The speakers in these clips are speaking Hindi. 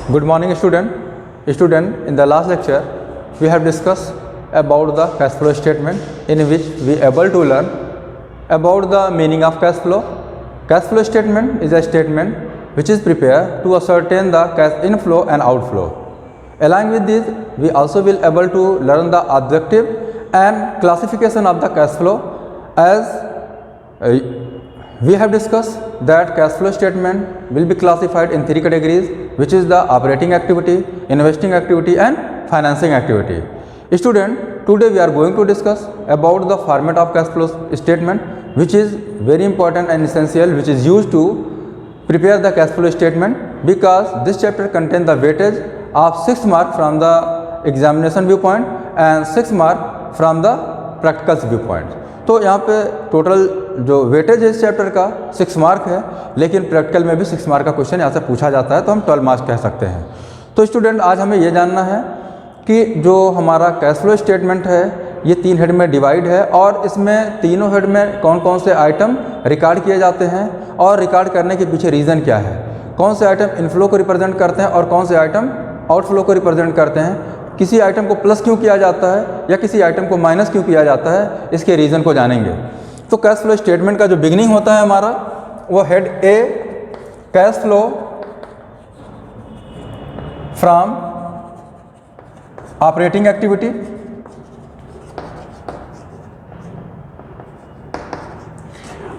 Good morning student. In the last lecture we have discussed about the cash flow statement, in which we able to learn about the meaning of cash flow. Cash flow statement is a statement which is prepared to ascertain the cash inflow and outflow. Along with this, we also will able to learn the objective and classification of the cash flow, as we have discussed that cash flow statement will be classified in three categories, which is the operating activity, investing activity and financing activity. Student, today we are going to discuss about the format of cash flow statement, which is very important and essential, which is used to prepare the cash flow statement, because this chapter contains the weightage of 6 mark from the examination viewpoint and 6 mark from the practical viewpoint. तो यहाँ पे टोटल जो वेटेज है इस चैप्टर का 6 मार्क है, लेकिन प्रैक्टिकल में भी 6 मार्क का क्वेश्चन यहाँ से पूछा जाता है, तो हम 12 मार्क्स कह सकते हैं। तो स्टूडेंट, आज हमें ये जानना है कि जो हमारा कैश फ्लो स्टेटमेंट है ये 3 हेड में डिवाइड है, और इसमें तीनों हेड में कौन कौन से आइटम रिकॉर्ड किए जाते हैं और रिकॉर्ड करने के पीछे रीज़न क्या है, कौन से आइटम इनफ्लो को रिप्रेजेंट करते हैं और कौन से आइटम आउटफ्लो को रिप्रेजेंट करते हैं, किसी आइटम को प्लस क्यों किया जाता है या किसी आइटम को माइनस क्यों किया जाता है, इसके रीज़न को जानेंगे। तो कैश फ्लो स्टेटमेंट का जो बिगिनिंग होता है हमारा, वो head A, cash flow from operating activity.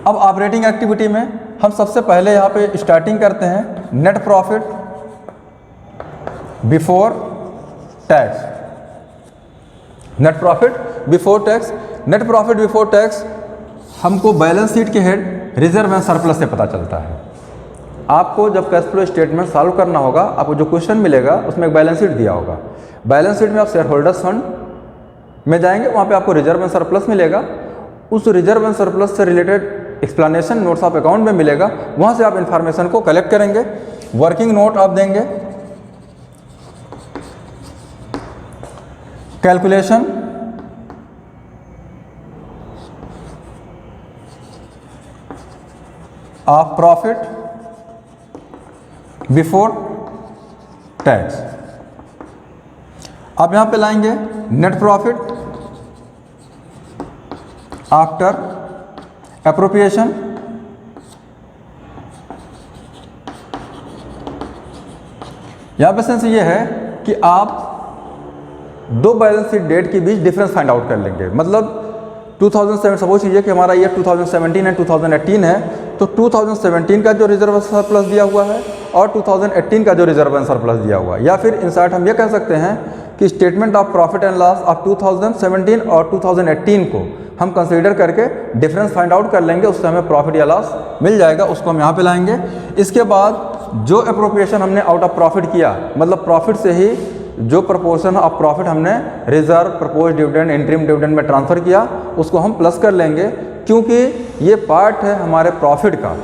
अब ऑपरेटिंग एक्टिविटी में हम सबसे पहले यहाँ पे स्टार्टिंग करते हैं net profit before tax. Net profit before tax, net profit before tax हमको बैलेंस शीट के हेड रिजर्व एंड सरप्लस से पता चलता है। आपको जब कैश फ्लो स्टेटमेंट सॉल्व करना होगा, आपको जो क्वेश्चन मिलेगा उसमें एक बैलेंस शीट दिया होगा। बैलेंस शीट में आप शेयर होल्डर्स फंड में जाएंगे, वहाँ पे आपको रिजर्व एंड सरप्लस मिलेगा। उस रिजर्व एंड सरप्लस से related explanation notes of account में मिलेगा, वहाँ से आप इंफॉर्मेशन को कलेक्ट करेंगे। वर्किंग नोट आप देंगे, calculation of profit before tax. आप यहां पे लाएंगे नेट प्रॉफिट आफ्टर एप्रोप्रिएशन, यहां पे सेंस ये है कि आप दो बैलेंस शीट डेट के बीच डिफरेंस फाइंड आउट कर लेंगे। मतलब 2007, सपोज कीजिए कि हमारा ईयर 2017 एंड 2018 है, तो 2017 का जो रिजर्व सरप्लस दिया हुआ है और 2018 का जो रिजर्व सरप्लस दिया हुआ है, या फिर इंसर्ट हम ये कह सकते हैं कि statement of profit and loss of 2017 और 2018 को हम कंसीडर करके डिफरेंस फाइंड आउट कर लेंगे, उससे हमें प्रॉफिट या लॉस मिल जाएगा, उसको हम यहाँ पे लाएंगे। इसके बाद जो अप्रोप्रिएशन हमने आउट ऑफ प्रॉफिट किया, मतलब प्रॉफिट से ही जो प्रपोर्शन ऑफ प्रॉफिट हमने reserve, propose dividend, interim dividend में ट्रांसफ़र किया, उसको हम प्लस कर लेंगे, क्योंकि ये पार्ट है हमारे प्रॉफिट का।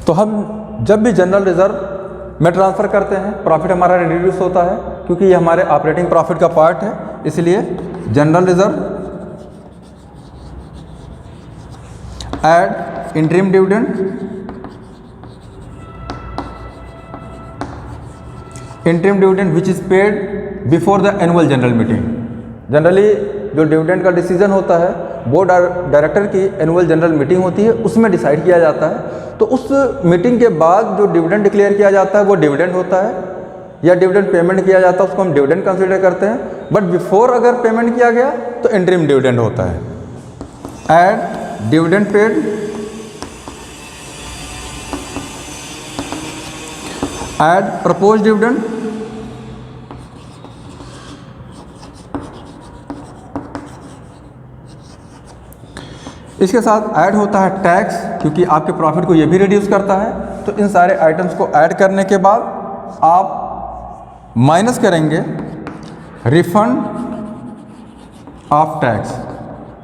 तो हम जब भी जनरल रिजर्व में ट्रांसफ़र करते हैं, प्रॉफिट हमारा रिड्यूस होता है, क्योंकि ये हमारे ऑपरेटिंग प्रॉफिट का पार्ट है, इसलिए general reserve add interim dividend, interim dividend which is paid before the annual general meeting. Generally जो डिविडेंड का डिसीजन होता है, बोर्ड डायरेक्टर की एनुअल जनरल मीटिंग होती है, उसमें डिसाइड किया जाता है। तो उस मीटिंग के बाद जो डिविडेंड डिक्लेयर किया जाता है वो डिविडेंड होता है, या डिविडेंड पेमेंट किया जाता है, उसको हम डिविडेंड कंसीडर करते हैं। बट बिफोर अगर पेमेंट किया गया तो इंटरिम डिविडेंड होता है। Add dividend paid add propose dividend, इसके साथ ऐड होता है टैक्स, क्योंकि आपके प्रॉफिट को ये भी रिड्यूस करता है। तो इन सारे आइटम्स को ऐड करने के बाद आप माइनस करेंगे रिफंड ऑफ टैक्स,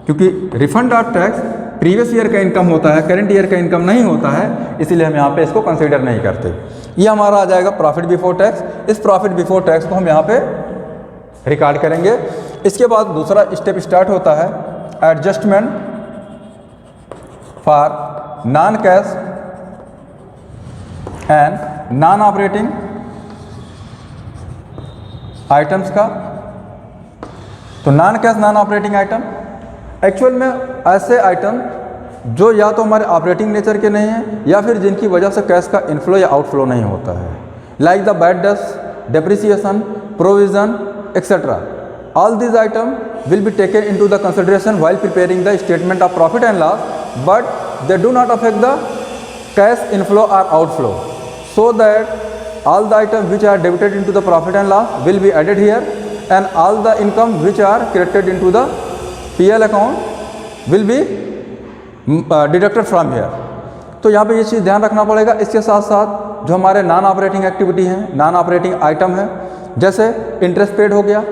क्योंकि refund of tax previous year का इनकम होता है, करंट ईयर का इनकम नहीं होता है, इसीलिए हम यहाँ पे इसको कंसीडर नहीं करते। ये हमारा आ जाएगा प्रॉफिट बिफोर टैक्स। इस प्रॉफिट बिफोर टैक्स को हम यहाँ पे रिकॉर्ड करेंगे। इसके बाद दूसरा स्टेप स्टार्ट होता है adjustment for non cash and non operating items का। तो non cash non operating item actual में ऐसे आइटम जो या तो हमारे ऑपरेटिंग नेचर के नहीं हैं या फिर जिनकी वजह से कैश का इनफ्लो या आउटफ्लो नहीं होता है, like the bad debts, depreciation, provision etcetera. All these item will be taken into the consideration while preparing the statement of profit and loss, but they do not affect the cash inflow or outflow, so that all the items which are debited into the profit and loss will be added here, and all the income which are credited into the PL account will be deducted from here। तो यहाँ पे ये चीज़ ध्यान रखना पड़ेगा। इसके साथ साथ जो हमारे नॉन ऑपरेटिंग एक्टिविटी हैं, नॉन ऑपरेटिंग आइटम है, जैसे इंटरेस्ट पेड हो गया,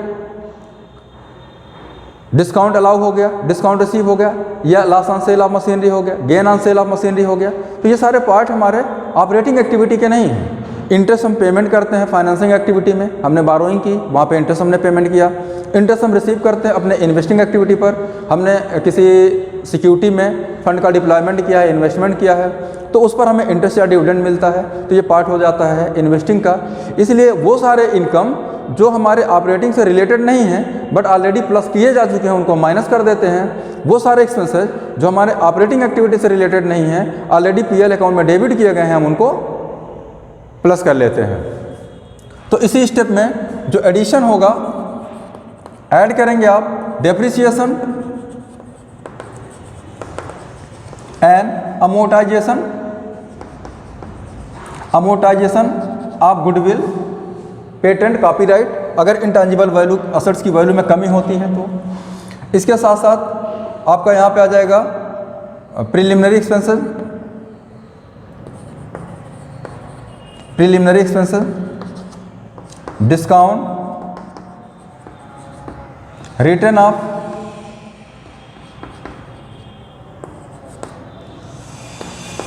डिस्काउंट अलाउ हो गया, डिस्काउंट रिसीव हो गया, या loss on sale of machinery हो गया, gain on sale of machinery हो गया। तो ये सारे पार्ट हमारे ऑपरेटिंग एक्टिविटी के नहीं हैं। इंटरेस्ट हम पेमेंट करते हैं फाइनेंसिंग एक्टिविटी में, हमने बारोइंग की, वहाँ पे इंटरेस्ट हमने पेमेंट किया। इंटरेस्ट हम रिसीव करते हैं अपने इन्वेस्टिंग एक्टिविटी पर, हमने किसी सिक्योरिटी में फंड का डिप्लॉयमेंट किया है, इन्वेस्टमेंट किया है, तो उस पर हमें इंटरेस्ट या डिविडेंड मिलता है, तो ये पार्ट हो जाता है इन्वेस्टिंग का। इसलिए वो सारे इनकम जो हमारे ऑपरेटिंग से रिलेटेड नहीं हैं बट ऑलरेडी प्लस किए जा चुके हैं, उनको माइनस कर देते हैं। वो सारे एक्सपेंसेस जो हमारे ऑपरेटिंग एक्टिविटी से रिलेटेड नहीं हैं, ऑलरेडी PL अकाउंट में डेबिट किए गए हैं, हम उनको प्लस कर लेते हैं। तो इसी स्टेप में जो एडिशन होगा, ऐड करेंगे आप depreciation and amortisation, amortisation of goodwill, patent, copyright, अगर इंटेंजिबल वैल्यू असेट्स की वैल्यू में कमी होती है तो। इसके साथ साथ आपका यहाँ पे आ जाएगा preliminary expenses, preliminary expenses, discount, return of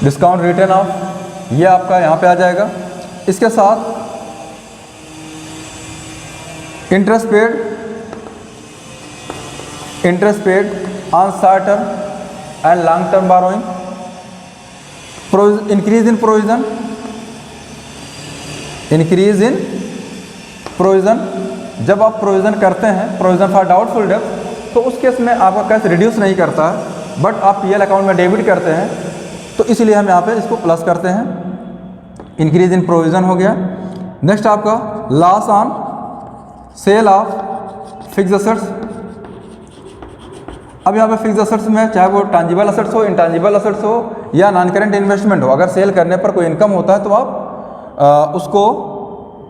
discount, return of, ये आपका यहाँ पे आ जाएगा। इसके साथ interest paid, interest paid on short term and long term burrowing, increase in provision, increase in provision. जब आप प्रोविजन करते हैं, प्रोविजन फॉर डाउटफुल डेब्ट, तो उस केस में आपका कैश रिड्यूस नहीं करता है बट आप PL अकाउंट में डेबिट करते हैं, तो इसलिए हम यहाँ पे इसको प्लस करते हैं। इंक्रीज इन प्रोविजन हो गया। नेक्स्ट आपका loss on sale of fix assets. अब यहाँ पे फिक्स असेट्स में चाहे वो टैंजिबल असेट्स हो, इंटैंजिबल असेट्स हो या नॉन करेंट इन्वेस्टमेंट हो, अगर सेल करने पर कोई इनकम होता है तो आप उसको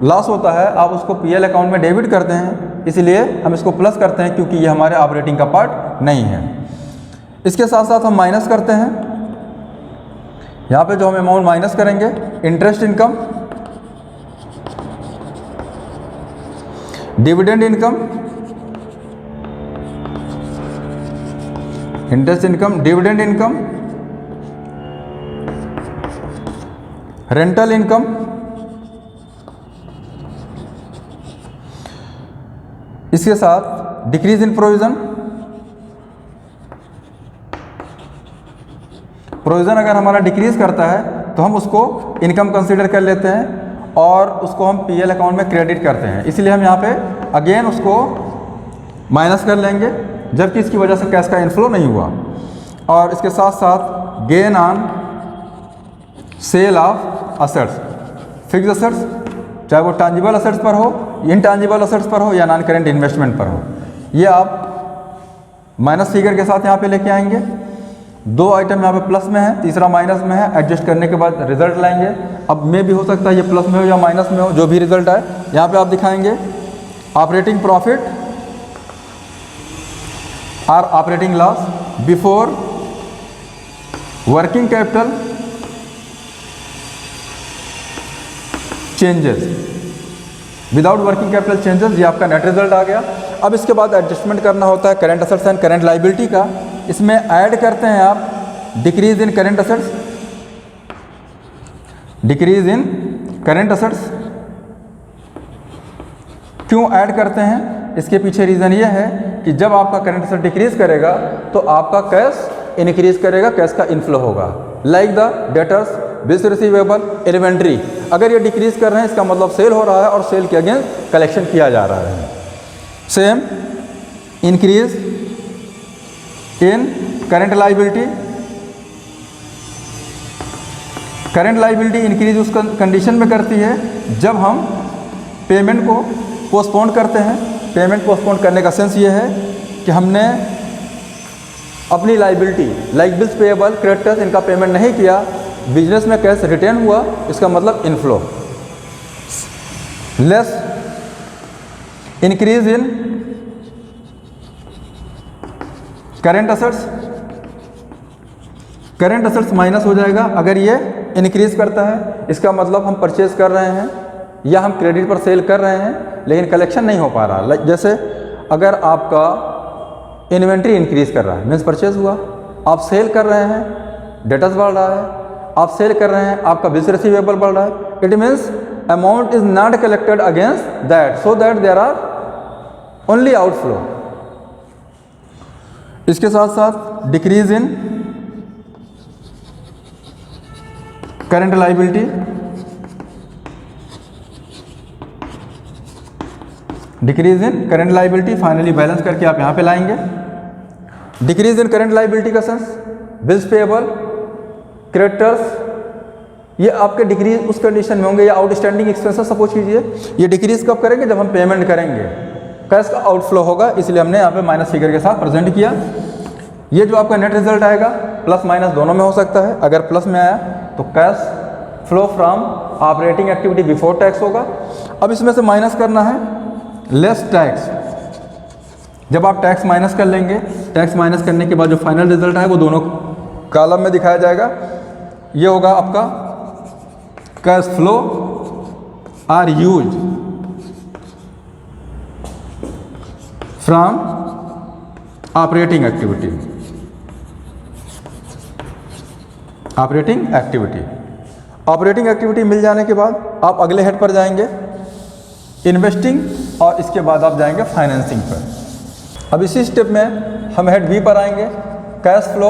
लॉस होता है, आप उसको PL अकाउंट में डेबिट करते हैं, इसलिए हम इसको प्लस करते हैं क्योंकि ये हमारे ऑपरेटिंग का पार्ट नहीं है। इसके साथ साथ हम माइनस करते हैं। यहाँ पे जो हम अमाउंट माइनस करेंगे, interest income, dividend income, interest income, dividend income, rental income, इसके साथ डिक्रीज इन प्रोविजन। प्रोविजन अगर हमारा डिक्रीज करता है तो हम उसको इनकम कंसीडर कर लेते हैं और उसको हम PL अकाउंट में क्रेडिट करते हैं, इसलिए हम यहाँ पे अगेन उसको माइनस कर लेंगे, जबकि इसकी वजह से कैश का इनफ्लो नहीं हुआ। और इसके साथ साथ gain on sale of assets, fix assets, चाहे वो टैंजिबल असेट्स पर हो, इनटैंजिबल असेट्स पर हो या नॉन करेंट इन्वेस्टमेंट पर हो, ये आप माइनस फिगर के साथ यहाँ पे लेके आएंगे। दो आइटम यहाँ पे प्लस में है, तीसरा माइनस में है, एडजस्ट करने के बाद रिजल्ट लाएंगे। अब में भी हो सकता है ये प्लस में हो या माइनस में हो, जो भी रिजल्ट आए यहाँ पे आप दिखाएंगे ऑपरेटिंग प्रॉफिट और operating loss before working capital changes, without working capital changes, ये आपका नेट रिजल्ट आ गया। अब इसके बाद एडजस्टमेंट करना होता है current assets and current liability का। इसमें ऐड करते हैं आप decrease in current assets, decrease in current assets. क्यों ऐड करते हैं, इसके पीछे रीज़न ये है कि जब आपका करेंट असेट डिक्रीज करेगा तो आपका कैश इनक्रीज करेगा, कैश का इनफ्लो होगा। Like the debtors, bills receivable, inventory. अगर ये डिक्रीज कर रहे हैं इसका मतलब सेल हो रहा है और सेल के अगेंस्ट कलेक्शन किया जा रहा है। Same increase in current liability. Current liability increase उस कंडीशन में करती है जब हम पेमेंट को पोस्टपोन करते हैं। पेमेंट पोस्टपोन करने का सेंस ये है कि हमने अपनी liability like bills payable, creditors, इनका पेमेंट नहीं किया, बिजनेस में कैश रिटेन हुआ, इसका मतलब inflow. Less increase in current assets. Current assets minus हो जाएगा अगर ये इंक्रीज करता है, इसका मतलब हम परचेज कर रहे हैं या हम क्रेडिट पर सेल कर रहे हैं लेकिन कलेक्शन नहीं हो पा रहा। जैसे अगर आपका इन्वेंट्री इंक्रीज कर रहा है मीन्स परचेज हुआ, आप सेल कर रहे हैं डेटर्स बढ़ रहा है, आप सेल कर रहे हैं आपका बिल्स रिसीवेबल बढ़ रहा है, it means amount is not collected against that, so that there are only outflow. इसके साथ साथ decrease in current liability, decrease in current liability, finally balance करके आप यहां पे लाएंगे। डिक्रीज इन करंट लाइबिलिटी का सेंस बिल्स पेएबल, क्रेडिटर्स, ये आपके डिक्रीज उस कंडीशन में होंगे या आउटस्टैंडिंग एक्सपेंसेस सपोज कीजिए, ये डिक्रीज कब करेंगे जब हम पेमेंट करेंगे, कैश का आउटफ्लो होगा, इसलिए हमने यहाँ पे माइनस फिगर के साथ प्रेजेंट किया। ये जो आपका नेट रिजल्ट आएगा प्लस माइनस दोनों में हो सकता है। अगर प्लस में आया तो cash flow from operating activity before tax होगा। अब इसमें से माइनस करना है लेस टैक्स। जब आप टैक्स माइनस कर लेंगे, टैक्स माइनस करने के बाद जो फाइनल रिजल्ट है वो दोनों कॉलम में दिखाया जाएगा। ये होगा आपका cash flow are use from operating activity. Operating activity, operating activity मिल जाने के बाद आप अगले हेड पर जाएंगे इन्वेस्टिंग, और इसके बाद आप जाएंगे फाइनेंसिंग पर। अब इसी स्टेप में हम हेड बी पर आएंगे, cash flow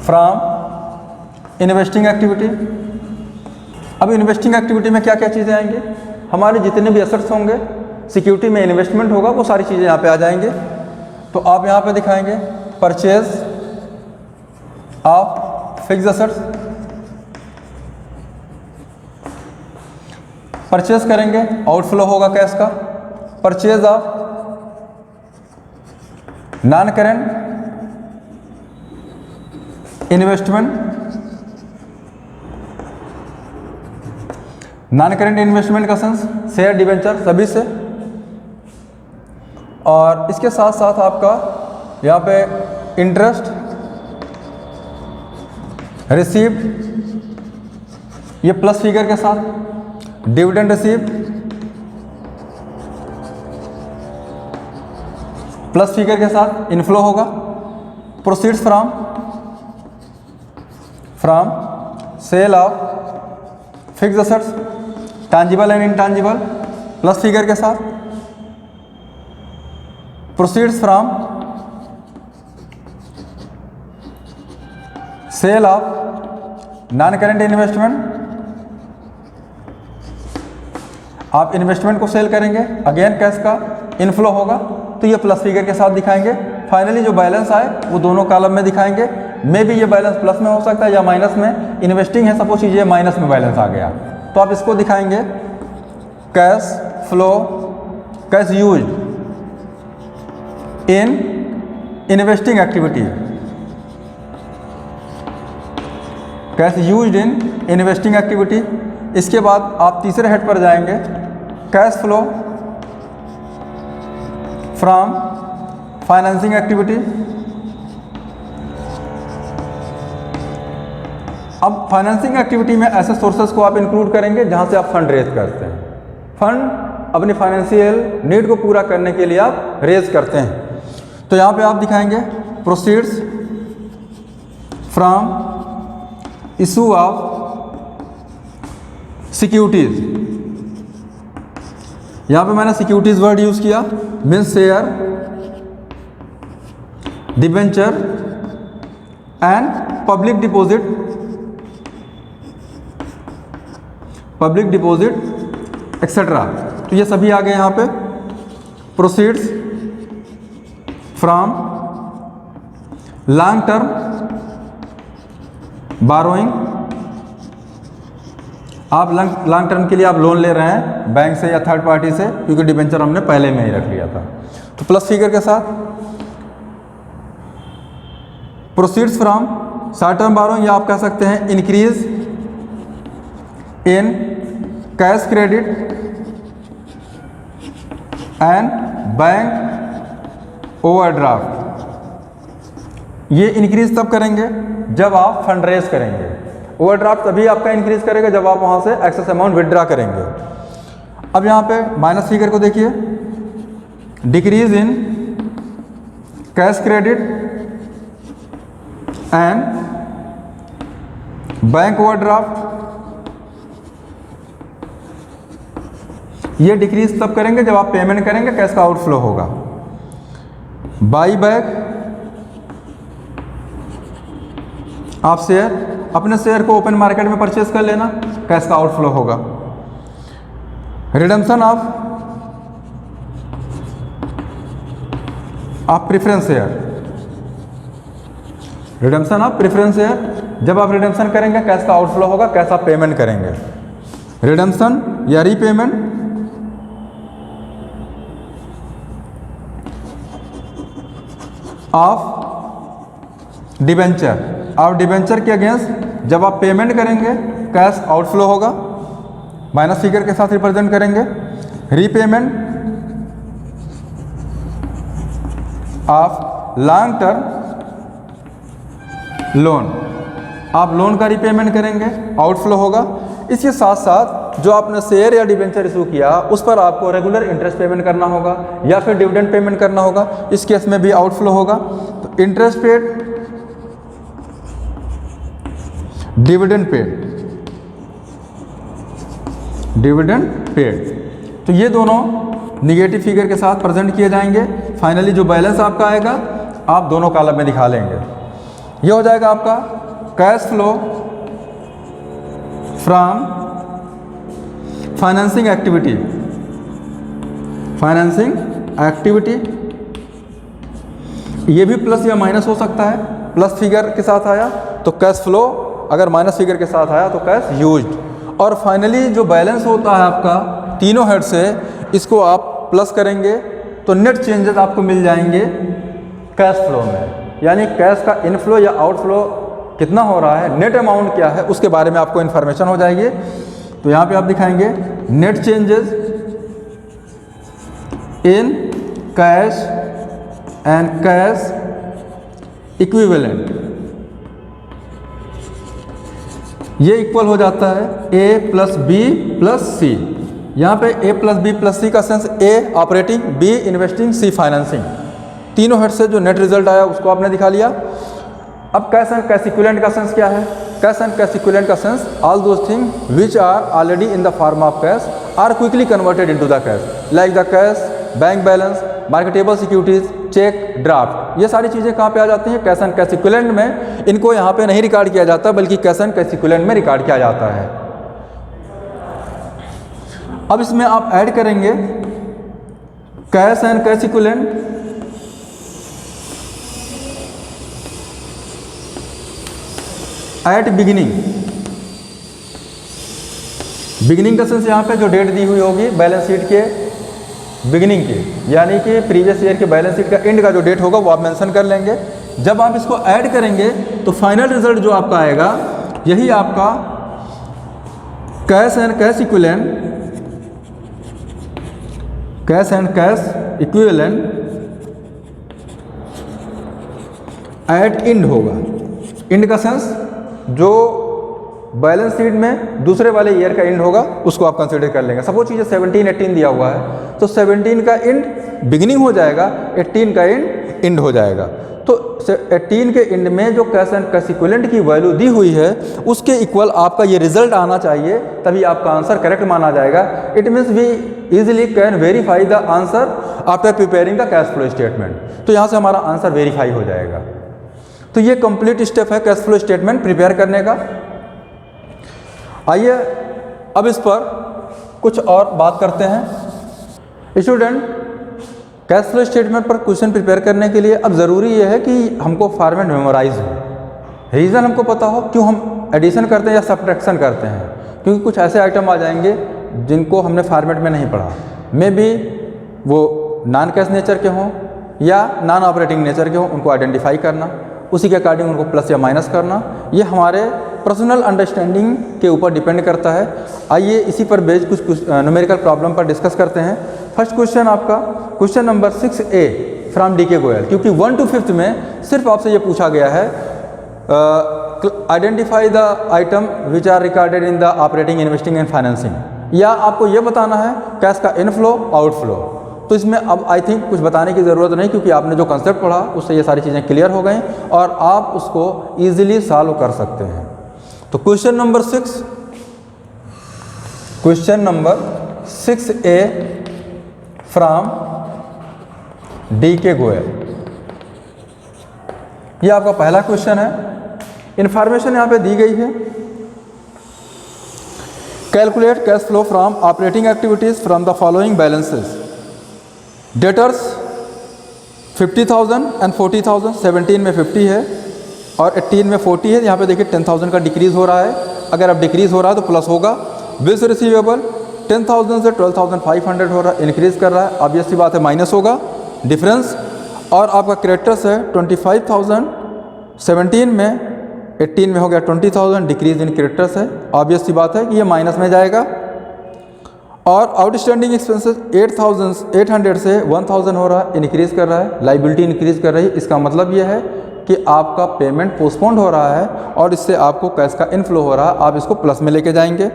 from investing activity. अब इन्वेस्टिंग एक्टिविटी में क्या क्या चीज़ें आएंगी, हमारे जितने भी एसेट्स होंगे, सिक्योरिटी में इन्वेस्टमेंट होगा, वो सारी चीज़ें यहाँ पे आ जाएंगे। तो आप यहाँ पे दिखाएंगे purchase of fixed assets, purchase करेंगे आउटफ्लो होगा कैश का। Purchase of non current investment, non current investment का सेंस शेयर डिवेंचर सभी से। और इसके साथ साथ आपका यहाँ पे इंटरेस्ट रिसीव्ड, ये प्लस फिगर के साथ, डिविडेंड रिसीव्ड प्लस फिगर के साथ इनफ्लो होगा। Proceeds from sale of fixed assets, tangible and intangible plus figure के साथ। Proceeds from sale of non current investment, आप इन्वेस्टमेंट को सेल करेंगे, अगेन कैश का इनफ्लो होगा, तो ये प्लस फिगर के साथ दिखाएंगे। फाइनली जो बैलेंस आए वो दोनों कॉलम में दिखाएंगे। मे भी ये बैलेंस प्लस में हो सकता है या माइनस में। इन्वेस्टिंग है, सपोज कीजिए माइनस में बैलेंस आ गया, तो आप इसको दिखाएंगे cash flow, cash use in investing activity, cash used in investing activity. इसके बाद आप तीसरे हेड पर जाएंगे, cash flow from financing activity. अब फाइनेंसिंग एक्टिविटी में ऐसे सोर्सेज को आप इंक्लूड करेंगे जहां से आप फंड रेज करते हैं। फंड अपनी फाइनेंशियल नीड को पूरा करने के लिए आप रेज करते हैं। तो यहाँ पे आप दिखाएंगे proceeds from issue of securities. यहाँ पे मैंने सिक्योरिटीज वर्ड यूज किया, means share, debenture and public deposit public deposit etcetera. तो ये सभी आ गए यहाँ पे। Proceeds from long term burrowing, आप लॉन्ग टर्म के लिए आप लोन ले रहे हैं बैंक से या थर्ड पार्टी से, क्योंकि डिबेंचर हमने पहले में ही रख लिया था। तो प्लस फिगर के साथ proceeds from short term burrowing, या आप कह सकते हैं increase in cash credit and bank overdraft. ये इंक्रीज तब करेंगे जब आप फंड रेज करेंगे। ओवरड्राफ्ट तभी आपका इंक्रीज करेगा जब आप वहां से एक्सेस अमाउंट विड्रॉ करेंगे। अब यहाँ पे माइनस फिगर को देखिए, decrease in cash credit and bank overdraft. ये डिक्रीज तब करेंगे जब आप पेमेंट करेंगे, कैश का आउटफ्लो होगा। बाई बैक, आप शेयर अपने शेयर को ओपन मार्केट में परचेज कर लेना, कैश का आउटफ्लो होगा। Redemption of preference share, redemption of preference share, जब आप रिडम्पशन करेंगे कैश का आउटफ्लो होगा, कैश आप पेमेंट करेंगे। रिडम्पशन या रीपेमेंट ऑफ डिबेंचर, आप डिबेंचर के अगेंस्ट जब आप पेमेंट करेंगे कैश आउटफ्लो होगा, माइनस फिगर के साथ रिप्रेजेंट करेंगे। Repayment of long term loan, आप लोन का रीपेमेंट करेंगे, आउटफ्लो होगा। इसके साथ साथ जो आपने शेयर या डिबेंचर इशू किया उस पर आपको रेगुलर इंटरेस्ट पेमेंट करना होगा या फिर डिविडेंड पेमेंट करना होगा, इस केस में भी आउटफ्लो होगा। तो interest paid, dividend paid, dividend paid, तो ये दोनों निगेटिव फिगर के साथ प्रेजेंट किए जाएंगे। फाइनली जो बैलेंस आपका आएगा आप दोनों कॉलम में दिखा लेंगे। ये हो जाएगा आपका cash flow from financing activity, financing activity. ये भी प्लस या माइनस हो सकता है। प्लस फिगर के साथ आया तो कैश फ्लो, अगर माइनस फिगर के साथ आया तो कैश यूज्ड। और फाइनली जो बैलेंस होता है आपका तीनों हेड से, इसको आप प्लस करेंगे तो नेट चेंजेस आपको मिल जाएंगे कैश फ्लो में, यानी कैश का इनफ्लो या आउटफ्लो कितना हो रहा है, नेट अमाउंट क्या है, उसके बारे में आपको इन्फॉर्मेशन हो जाएगी। तो यहाँ पे आप दिखाएंगे net changes in cash and cash equivalent. ये इक्वल हो जाता है A plus B plus C. यहाँ पे A plus B plus C का sense A operating, B investing, C financing. तीनों हेड से जो नेट रिजल्ट आया उसको आपने दिखा लिया। अब कैश एंड कैश इक्विवेलेंट का सेंस क्या है? कैश एंड कैश इक्विवेलेंट का sense all those thing which are already in the form of cash are quickly converted into the cash, like the cash, bank balance, marketable securities, cheque, draft. ये सारी चीज़ें कहाँ पे आ जाती हैं? कैश एंड कैश इक्विवेलेंट में। इनको यहाँ पे नहीं रिकॉर्ड किया जाता बल्कि कैश एंड कैश इक्विवेलेंट में रिकॉर्ड किया जाता है। अब इसमें आप ऐड करेंगे cash and cash equivalent at beginning. Beginning का सेंस यहाँ पे जो डेट दी हुई होगी बैलेंस शीट के बिगिनिंग की, यानी कि प्रीवियस ईयर के बैलेंस शीट का एंड का जो डेट होगा वो आप मेंशन कर लेंगे। जब आप इसको ऐड करेंगे तो फाइनल रिजल्ट जो आपका आएगा यही आपका cash and cash equivalent, cash and cash equivalent at end होगा। इंड का सेंस जो बैलेंस शीट में दूसरे वाले ईयर का एंड होगा उसको आप कंसीडर कर लेंगे। सपोज चीज़ें 17-18 दिया हुआ है तो 17 का एंड बिगिनिंग हो जाएगा, 18 का एंड हो जाएगा। तो 18 के एंड में जो कैश एंड कैश इक्विवेलेंट की वैल्यू दी हुई है उसके इक्वल आपका ये रिजल्ट आना चाहिए, तभी आपका आंसर करेक्ट माना जाएगा। It means we easily can verify the answer after preparing the cash flow statement. तो यहाँ से हमारा आंसर वेरीफाई हो जाएगा। तो ये कंप्लीट स्टेप है कैश फ्लो स्टेटमेंट प्रिपेयर करने का। आइए अब इस पर कुछ और बात करते हैं। स्टूडेंट, कैश फ्लो स्टेटमेंट पर क्वेश्चन प्रिपेयर करने के लिए अब ज़रूरी ये है कि हमको फॉर्मेट मेमोराइज हो, रीज़न हमको पता हो क्यों हम एडिशन करते हैं या सब्ट्रैक्शन करते हैं, क्योंकि कुछ ऐसे आइटम आ जाएंगे जिनको हमने फॉर्मेट में नहीं पढ़ा, मे बी वो नॉन कैश नेचर के हों या नॉन ऑपरेटिंग नेचर के हों, उनको आइडेंटिफाई करना, उसी के अकॉर्डिंग उनको प्लस या माइनस करना, ये हमारे पर्सनल अंडरस्टैंडिंग के ऊपर डिपेंड करता है। आइए इसी पर बेस्ड कुछ न्यूमेरिकल प्रॉब्लम पर डिस्कस करते हैं। फर्स्ट क्वेश्चन आपका question number 6A from D के गोयल, क्योंकि 1 to 5th में सिर्फ आपसे ये पूछा गया है identify the item which are recorded in the operating, investing and financing, या आपको ये बताना है कैश का इनफ्लो आउटफ्लो। तो इसमें अब आई थिंक कुछ बताने की ज़रूरत नहीं, क्योंकि आपने जो कंसेप्ट पढ़ा उससे ये सारी चीज़ें क्लियर हो गई और आप उसको ईजिली सॉल्व कर सकते हैं। तो question number 6A from D के गोयल, ये आपका पहला क्वेश्चन है। इंफॉर्मेशन यहाँ पे दी गई है, calculate cash flow from operating activities from the following balances, debtors 50,000 and 40,000, 17 में 50 है और 18 में 40 है। यहाँ पे देखिए 10,000 का डिक्रीज़ हो रहा है, अगर अब डिक्रीज़ हो रहा है तो प्लस होगा। बिल्स रिसीवेबल 10,000 से 12,500 हो रहा है, इंक्रीज़ कर रहा है, ऑब्वियस सी बात है माइनस होगा डिफरेंस। और आपका क्रेडिटर्स है 25,000, 17 में 18 में हो गया 20,000, डिक्रीज़ इन क्रेडिटर्स है, ऑब्वियस सी बात है कि ये माइनस में जाएगा। और आउटस्टैंडिंग एक्सपेंसेस 800 से 1,000 हो रहा है, इंक्रीज़ कर रहा है, लाइबिलिटी इंक्रीज़ कर रही है। इसका मतलब ये है कि आपका पेमेंट पोस्टपोन्ड हो रहा है और इससे आपको कैश का इनफ्लो हो रहा है, आप इसको प्लस में लेके जाएंगे।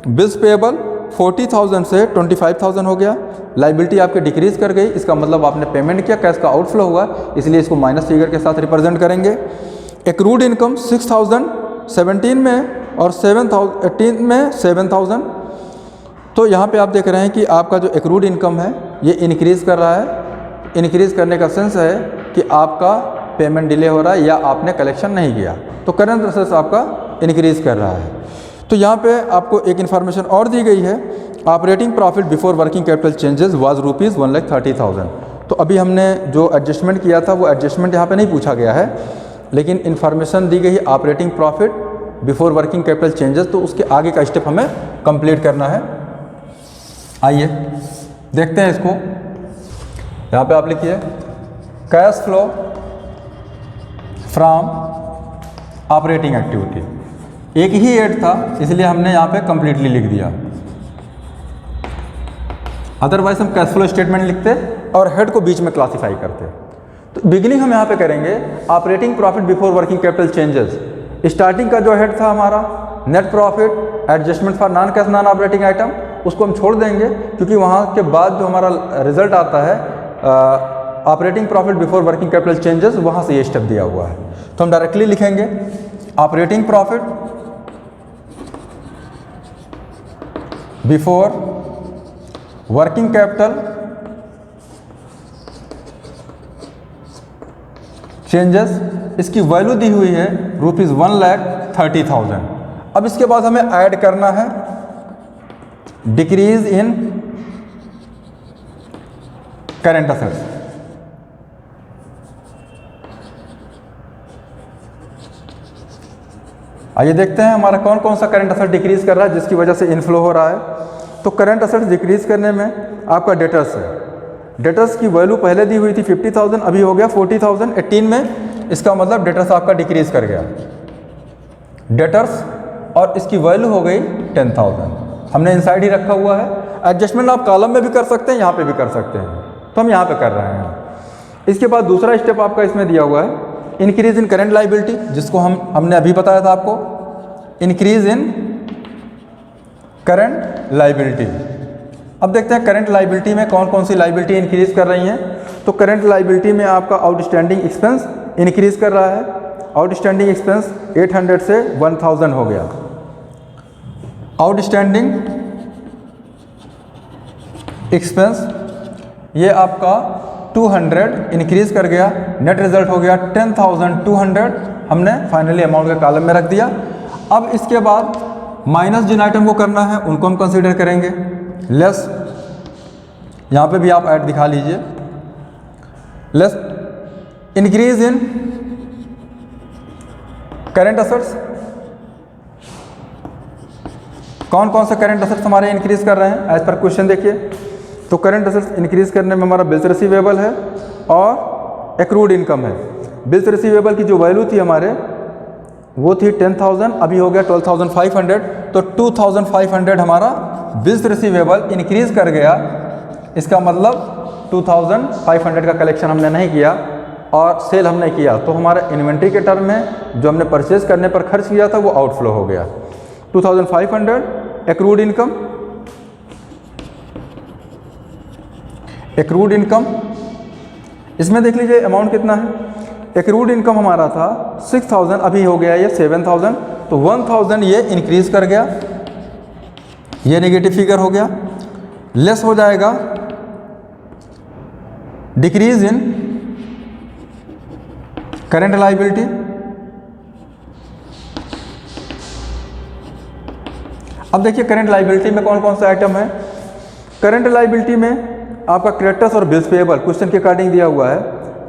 बिल्स पेएबल 40,000 से 25,000 हो गया, लाइबिलिटी आपके डिक्रीज़ कर गई, इसका मतलब आपने पेमेंट किया, कैश का आउटफ्लो हुआ, इसलिए इसको माइनस फिगर के साथ रिप्रेजेंट करेंगे। एक्रूड इनकम 6,000 17 में और 18 में 7,000। तो यहाँ पे आप देख रहे हैं कि आपका जो एक्रूड इनकम है ये इंक्रीज़ कर रहा है। इंक्रीज़ करने का सेंस है कि आपका पेमेंट डिले हो रहा है या आपने कलेक्शन नहीं किया, तो करंट असेट्स आपका इंक्रीज़ कर रहा है। तो यहाँ पे आपको एक इन्फॉर्मेशन और दी गई है, operating profit before working capital changes was rupees 1,30,000। तो अभी हमने जो एडजस्टमेंट किया था वो एडजस्टमेंट यहाँ पे नहीं पूछा गया है, लेकिन इन्फॉर्मेशन दी गई है operating profit before working capital changes, तो उसके आगे का स्टेप हमें कंप्लीट करना है। आइए देखते हैं इसको। यहाँ पे आप लिखिए cash flow from operating activity, एक ही हेड था इसलिए हमने यहाँ पे कंप्लीटली लिख दिया, अदरवाइज हम कैश फ्लो स्टेटमेंट लिखते और हेड को बीच में क्लासिफाई करते। तो बिगिनिंग हम यहाँ पे करेंगे operating profit before working capital changes. Starting का जो हेड था हमारा net profit adjustment for non cash non operating item, उसको हम छोड़ देंगे क्योंकि वहाँ के बाद जो हमारा रिजल्ट आता है operating profit before working capital changes, वहाँ से ये स्टेप दिया हुआ है। तो हम डायरेक्टली लिखेंगे operating profit before working capital changes, इसकी वैल्यू दी हुई है रुपीज़ 1,30,000। अब इसके बाद हमें ऐड करना है डिक्रीज इन करेंट असेट्स। आइए देखते हैं हमारा कौन कौन सा करंट असेट डिक्रीज कर रहा है जिसकी वजह से इनफ्लो हो रहा है। तो करंट असेट्स डिक्रीज करने में आपका डेटर्स है, डेटर्स की वैल्यू पहले दी हुई थी 50,000, अभी हो गया 40,000 18 में, इसका मतलब डेटर्स आपका डिक्रीज कर गया डेटर्स, और इसकी वैल्यू हो गई 10,000। हमने इनसाइड ही रखा हुआ है। एडजस्टमेंट आप कॉलम में भी कर सकते हैं, यहाँ पे भी कर सकते हैं, तो हम यहाँ पे कर रहे हैं। इसके बाद दूसरा स्टेप आपका इसमें दिया हुआ है इंक्रीज इन करेंट लाइबिलिटी, जिसको हमने अभी बताया था आपको, इंक्रीज इन करंट लाइबिलिटी। अब देखते हैं करंट लाइबिलिटी में कौन कौन सी लाइबिलिटी इंक्रीज कर रही हैं। तो करंट लाइबिलिटी में आपका आउटस्टैंडिंग एक्सपेंस इंक्रीज कर रहा है, आउटस्टैंडिंग एक्सपेंस 800 से 1,000 हो गया। आउटस्टैंडिंग एक्सपेंस ये आपका 200 इंक्रीज कर गया, नेट रिजल्ट हो गया 10,200, हमने फाइनली अमाउंट के कॉलम में रख दिया। अब इसके बाद माइनस जिन आइटम को करना है उनको हम कंसीडर करेंगे। लेस, यहाँ पे भी आप ऐड दिखा लीजिए, less increase in current assets. कौन कौन से करेंट असेट्स हमारे इंक्रीज कर रहे हैं एज पर क्वेश्चन देखिए। तो करेंट असेट्स इंक्रीज करने में हमारा बिल्स रिसीवेबल है और एक्रूड इनकम है। बिल्स रिसीवेबल की जो वैल्यू थी हमारे वो थी 10,000, अभी हो गया 12,500, तो 2,500 हमारा बिल्स रिसीवेबल इंक्रीज कर गया। इसका मतलब 2,500 का कलेक्शन हमने नहीं किया और सेल हमने किया, तो हमारा इन्वेंट्री के टर्म में जो हमने परचेज करने पर खर्च किया था वो आउटफ्लो हो गया। 2,500 एक्रूड इनकम, एक्रूड इनकम इसमें देख लीजिए अमाउंट कितना है। एक्रूड इनकम हमारा था 6,000, अभी हो गया ये 7,000, तो 1,000 ये इंक्रीज कर गया, ये नेगेटिव फिगर हो गया। लेस हो जाएगा डिक्रीज इन करेंट लायबिलिटी, अब देखिए करंट लायबिलिटी में कौन कौन सा आइटम है। करंट लायबिलिटी में आपका क्रेडिटर्स और बिल्स पेएबल क्वेश्चन के अकॉर्डिंग दिया हुआ है।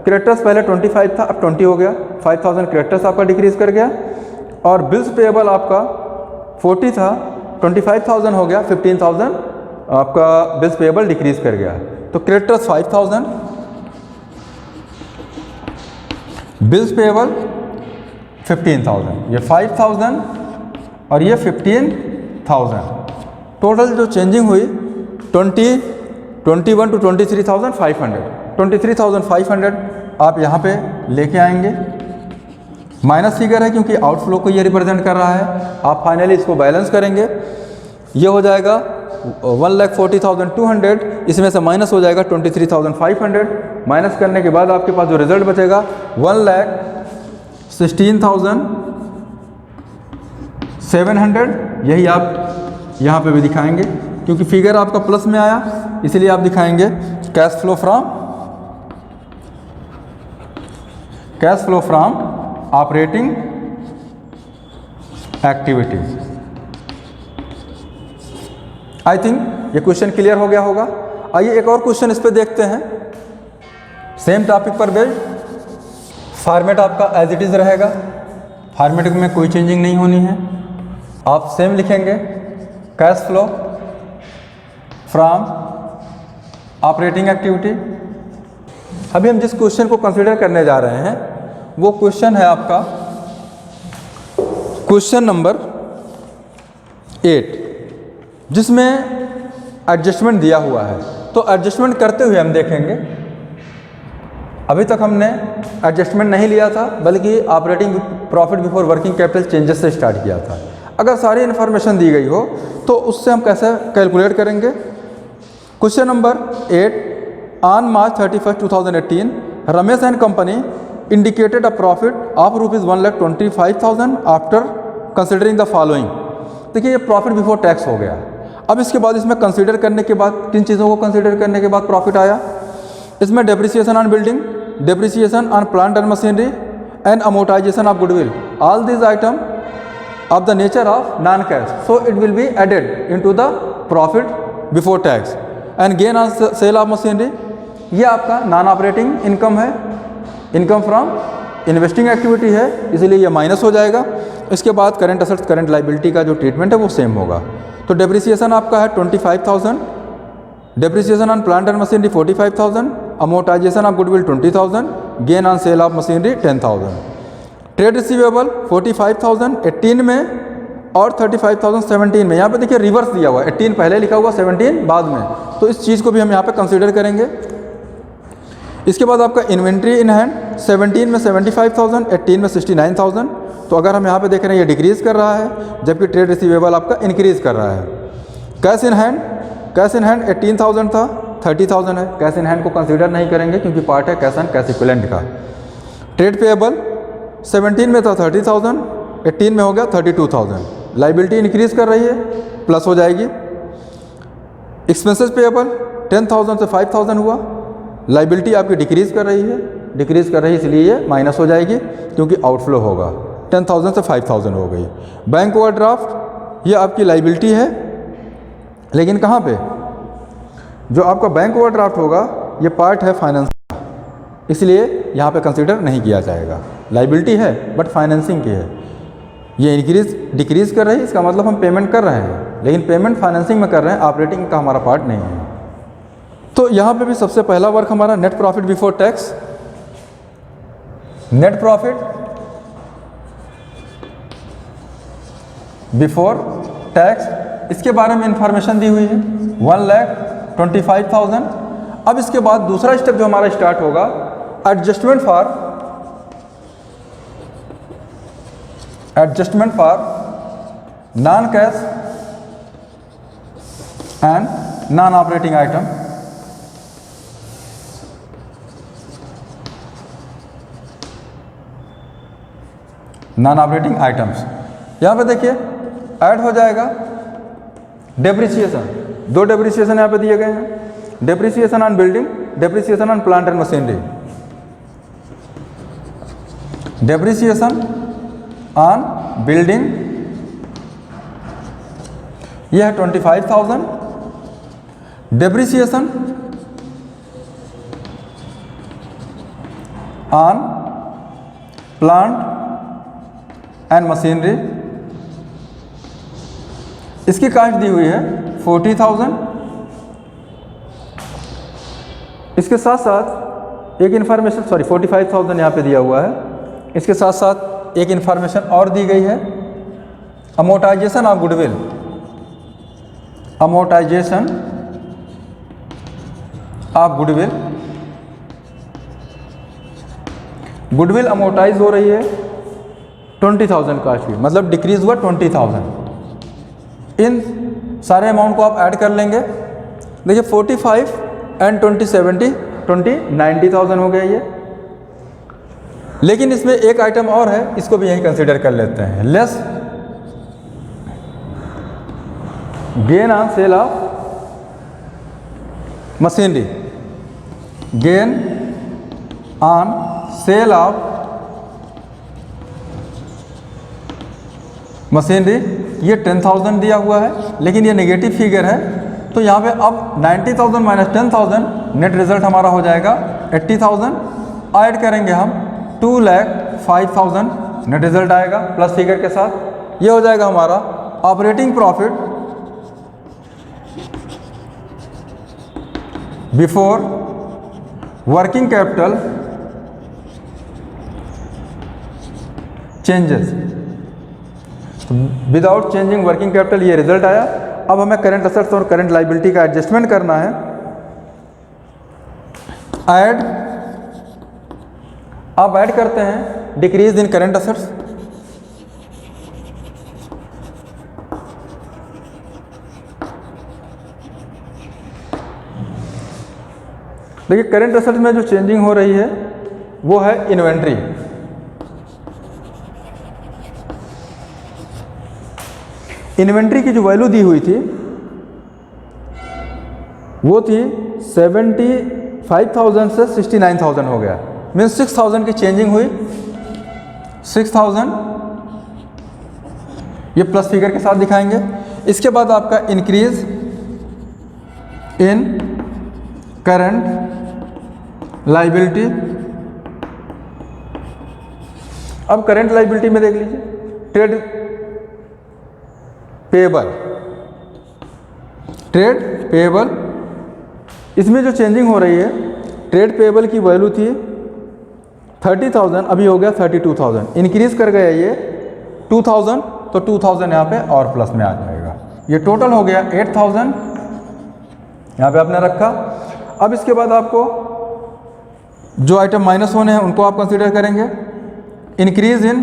क्रेडिटर्स पहले 25 था, अब 20 हो गया, 5,000 क्रेडिटर्स आपका डिक्रीज कर गया, और बिल्स पेएबल आपका 40 था, 25,000 हो गया, 15,000 आपका बिल्स पेएबल डिक्रीज कर गया। तो क्रेडिटर्स 5,000, बिल्स पेएबल 15,000, ये 5,000 और ये 15,000, टोटल जो चेंजिंग हुई 21 टू 23,500, 23,500 आप यहाँ पे लेके आएंगे। माइनस फिगर है क्योंकि आउटफ्लो को ये रिप्रेजेंट कर रहा है। आप फाइनली इसको बैलेंस करेंगे, ये हो जाएगा 1,40,200, इसमें से माइनस हो जाएगा 23,500। माइनस करने के बाद आपके पास जो रिजल्ट बचेगा 1,16,700, यही आप यहाँ पे भी दिखाएंगे क्योंकि फिगर आपका प्लस में आया, इसलिए आप दिखाएंगे cash flow from operating activities. I think ये क्वेश्चन क्लियर हो गया होगा। आइए एक और क्वेश्चन इस पे देखते हैं, सेम टॉपिक पर बेस्ड। फॉर्मेट आपका एज इट इज़ रहेगा, फॉर्मेट में कोई चेंजिंग नहीं होनी है। आप सेम लिखेंगे cash flow from operating activity. अभी हम जिस क्वेश्चन को कंसीडर करने जा रहे हैं वो क्वेश्चन है आपका क्वेश्चन नंबर 8, जिसमें एडजस्टमेंट दिया हुआ है। तो एडजस्टमेंट करते हुए हम देखेंगे, अभी तक हमने एडजस्टमेंट नहीं लिया था बल्कि operating profit before working capital changes से स्टार्ट किया था। अगर सारी इन्फॉर्मेशन दी गई हो तो उससे हम कैसे कैलकुलेट करेंगे। Question number 8, on March 31, 2018 Ramesh and company indicated a profit of ₹1,25,000 after considering the following. देखिए ये प्रॉफिट बिफोर टैक्स हो गया। अब इसके बाद इसमें कंसीडर करने के बाद किन चीज़ों को कंसीडर करने के बाद प्रॉफिट आया, इसमें depreciation on building, depreciation on plant and machinery and amortisation of goodwill, all this item of the nature of non-cash, so it will be added into the profit before tax. And gain on sale of machinery, ये आपका नॉन ऑपरेटिंग इनकम है, इनकम फ्रॉम इन्वेस्टिंग एक्टिविटी है, इसलिए ये माइनस हो जाएगा। इसके बाद करंट असेट्स करंट लायबिलिटी का जो ट्रीटमेंट है वो सेम होगा। तो डेप्रिसिएशन आपका है 25,000, depreciation on plant and machinery 45,000, amortisation of goodwill 20,000, gain on sale of machinery 10,000। Trade receivable 45,000 18 में और 35,000 17 में। यहाँ पे देखिए रिवर्स दिया हुआ है, 18 पहले लिखा हुआ 17 बाद में, तो इस चीज़ को भी हम यहाँ पे कंसीडर करेंगे। इसके बाद आपका इन्वेंट्री इन हैंड 17 में 75,000, 18 में 69,000। तो अगर हम यहाँ पे देख रहे हैं ये डिक्रीज कर रहा है जबकि ट्रेड रिसीवेबल आपका इंक्रीज कर रहा है। कैश इन हैंड 18,000 था, 30,000 है। कैश इन हैंड को कंसीडर नहीं करेंगे क्योंकि पार्ट है कैश एंड कैश इक्विवेलेंट का। ट्रेड पेएबल 17 में था 30,000, 18 में हो गया 32,000। लायबिलिटी इंक्रीज कर रही है, प्लस हो जाएगी। एक्सपेंसेस पेएबल 10,000 से 5,000 हुआ, लायबिलिटी आपकी डिक्रीज कर रही है, डिक्रीज कर रही है इसलिए ये माइनस हो जाएगी क्योंकि आउटफ्लो होगा। 10,000 से 5,000 हो गई। बैंक ओवरड्राफ्ट ये आपकी लाइबिलिटी है, लेकिन कहाँ पे? जो आपका बैंक ओवरड्राफ्ट होगा ये पार्ट है फाइनेंस का, इसलिए यहाँ पे कंसीडर नहीं किया जाएगा। लाइबिलिटी है बट फाइनेंसिंग की है, ये इंक्रीज डिक्रीज कर रही है, इसका मतलब हम पेमेंट कर रहे हैं, लेकिन पेमेंट फाइनेंसिंग में कर रहे हैं, ऑपरेटिंग का हमारा पार्ट नहीं है। तो यहाँ पे भी सबसे पहला वर्क हमारा net profit before tax. Net profit before tax, इसके बारे में इंफॉर्मेशन दी हुई है 1,25,000। अब इसके बाद दूसरा स्टेप जो हमारा स्टार्ट होगा, adjustment for non cash and non operating item. Non operating items, यहाँ पे देखिए ऐड हो जाएगा डेप्रिसिएशन। दो डेप्रिसिएशन यहाँ पे दिए गए हैं, depreciation on building, depreciation on plant and machinery. Depreciation on building यह है 25,000। Depreciation on plant and machinery, इसकी कास्ट दी हुई है 40,000। इसके साथ साथ एक इन्फॉर्मेशन 45,000 यहाँ पे दिया हुआ है। इसके साथ साथ एक इन्फॉर्मेशन और दी गई है, amortisation of goodwill. Amortisation of goodwill, goodwill amortise हो रही है 20,000 कास्ट की, मतलब डिक्रीज हुआ 20,000। इन सारे अमाउंट को आप ऐड कर लेंगे। देखिए 45 एंड 90,000 हो गया ये। लेकिन इसमें एक आइटम और है, इसको भी यही कंसीडर कर लेते हैं, less gain on sale of machinery. Gain on sale of machinery, ये 10,000 दिया हुआ है, लेकिन ये नेगेटिव फिगर है, तो यहाँ पे अब 90,000 माइनस 10,000 नेट रिजल्ट हमारा हो जाएगा 80,000। ऐड करेंगे हम 2,05,000 नेट रिजल्ट आएगा प्लस फिगर के साथ। ये हो जाएगा हमारा operating profit before working capital changes. Without changing working capital ये रिजल्ट आया। अब हमें करंट असेट्स और करंट लायबिलिटी का एडजस्टमेंट करना है। ऐड, अब ऐड करते हैं डिक्रीज इन करंट असेट्स। देखिए करंट असेट्स में जो चेंजिंग हो रही है वो है इन्वेंट्री। इन्वेंट्री की जो वैल्यू दी हुई थी वो थी 75,000 से 69,000 हो गया, मीन्स 6,000 की चेंजिंग हुई। 6,000 ये प्लस फिगर के साथ दिखाएंगे। इसके बाद आपका इंक्रीज इन करंट लायबिलिटी। अब करंट लायबिलिटी में देख लीजिए ट्रेड पेएबल, ट्रेड पेएबल, इसमें जो चेंजिंग हो रही है, ट्रेड पेएबल की वैल्यू थी 30,000, अभी हो गया 32,000, इंक्रीज कर गया ये 2,000, तो 2,000 यहाँ पे और प्लस में आ जाएगा। ये टोटल हो गया 8,000, यहाँ पे आपने रखा। अब इसके बाद आपको जो आइटम माइनस होने हैं उनको आप कंसीडर करेंगे। इंक्रीज इन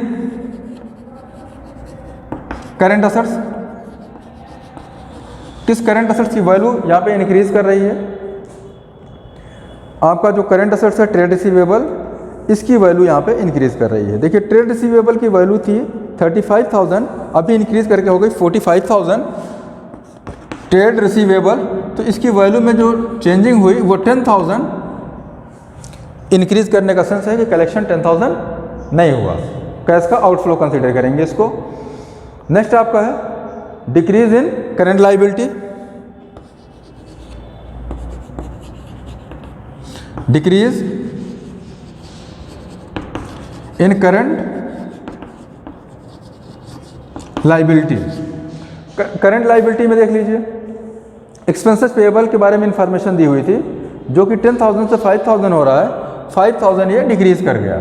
करंट असेट्स, किस करंट असेट्स की वैल्यू यहाँ पे इंक्रीज कर रही है? आपका जो करंट असेट्स है ट्रेड रिसीवेबल, इसकी वैल्यू यहाँ पे इंक्रीज कर रही है। देखिए ट्रेड रिसीवेबल की वैल्यू थी 35,000, अभी इंक्रीज करके हो गई 45,000 ट्रेड रिसीवेबल, तो इसकी वैल्यू में जो चेंजिंग हुई वो 10,000। इंक्रीज करने का सेंस है कि कलेक्शन 10,000 नहीं हुआ, कैश का आउटफ्लो कंसीडर करेंगे इसको। नेक्स्ट आपका है decrease in current liability, decrease in current liability. Current liability में देख लीजिए, एक्सपेंसेस पेएबल के बारे में इंफॉर्मेशन दी हुई थी, जो कि 10,000 से 5,000 हो रहा है, 5,000 ये डिक्रीज कर गया।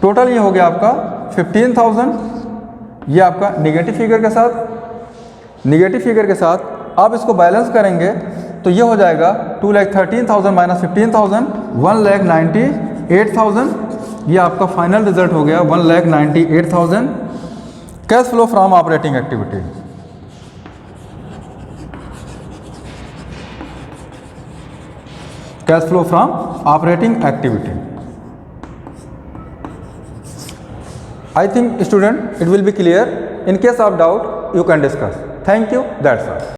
टोटल ये हो गया आपका 15,000। ये आपका निगेटिव फिगर के साथ, निगेटिव फिगर के साथ आप इसको बैलेंस करेंगे तो ये हो जाएगा 2,13,000 माइनस 15,000, 1,98,000। ये आपका फाइनल रिजल्ट हो गया 1,98,000 cash flow from operating activity. Cash flow from operating activity. I think student it will be clear. In case of doubt you can discuss. Thank you. That's all.